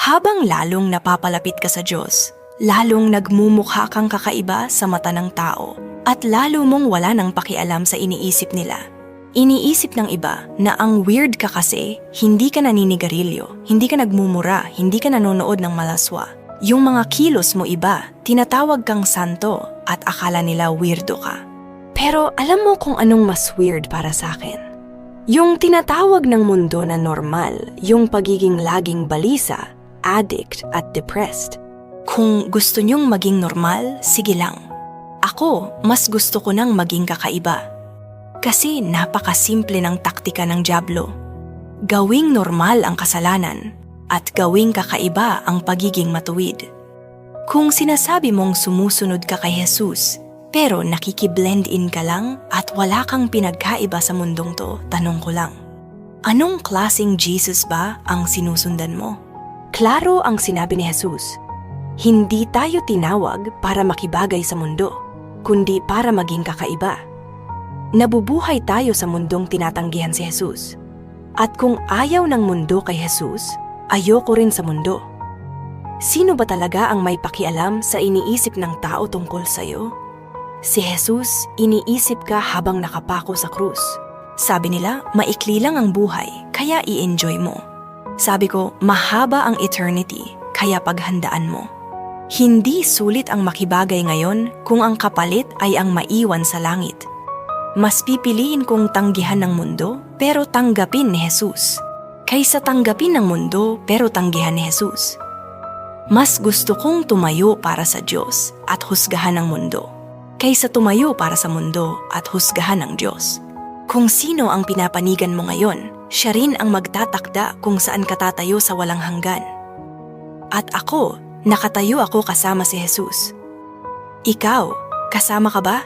Habang lalong napapalapit ka sa Diyos, lalong nagmumukha kang kakaiba sa mata ng tao at lalo mong wala nang pakialam sa iniisip nila. Iniisip ng iba na ang weird ka kasi hindi ka naninigarilyo, hindi ka nagmumura, hindi ka nanonood ng malaswa. Yung mga kilos mo iba, tinatawag kang santo at akala nila weirdo ka. Pero alam mo kung anong mas weird para sa akin? Yung tinatawag ng mundo na normal, yung pagiging laging balisa, addict at depressed. Kung gusto nyong maging normal, sige lang. Ako, mas gusto ko nang maging kakaiba. Kasi napakasimple ng taktika ng dyablo. Gawing normal ang kasalanan at gawing kakaiba ang pagiging matuwid. Kung sinasabi mong sumusunod ka kay Jesus, pero nakikiblend in ka lang at wala kang pinagkaiba sa mundong to, tanong ko lang. Anong klaseng Jesus ba ang sinusundan mo? Klaro ang sinabi ni Jesus. Hindi tayo tinawag para makibagay sa mundo, kundi para maging kakaiba. Nabubuhay tayo sa mundong tinatanggihan si Jesus. At kung ayaw ng mundo kay Jesus, ayoko rin sa mundo. Sino ba talaga ang may pakialam sa iniisip ng tao tungkol sa'yo? Si Jesus, iniisip ka habang nakapako sa krus. Sabi nila, maikli lang ang buhay, kaya i-enjoy mo. Sabi ko, mahaba ang eternity, kaya paghandaan mo. Hindi sulit ang makibagay ngayon kung ang kapalit ay ang maiwan sa langit. Mas pipiliin kong tanggihan ng mundo pero tanggapin ni Jesus, kaysa tanggapin ng mundo pero tanggihan ni Jesus. Mas gusto kong tumayo para sa Diyos at husgahan ng mundo, kaysa tumayo para sa mundo at husgahan ng Diyos. Kung sino ang pinapanigan mo ngayon, siya rin ang magtatakda kung saan ka tatayo sa walang hanggan. At ako, nakatayo ako kasama si Jesus. Ikaw, kasama ka ba?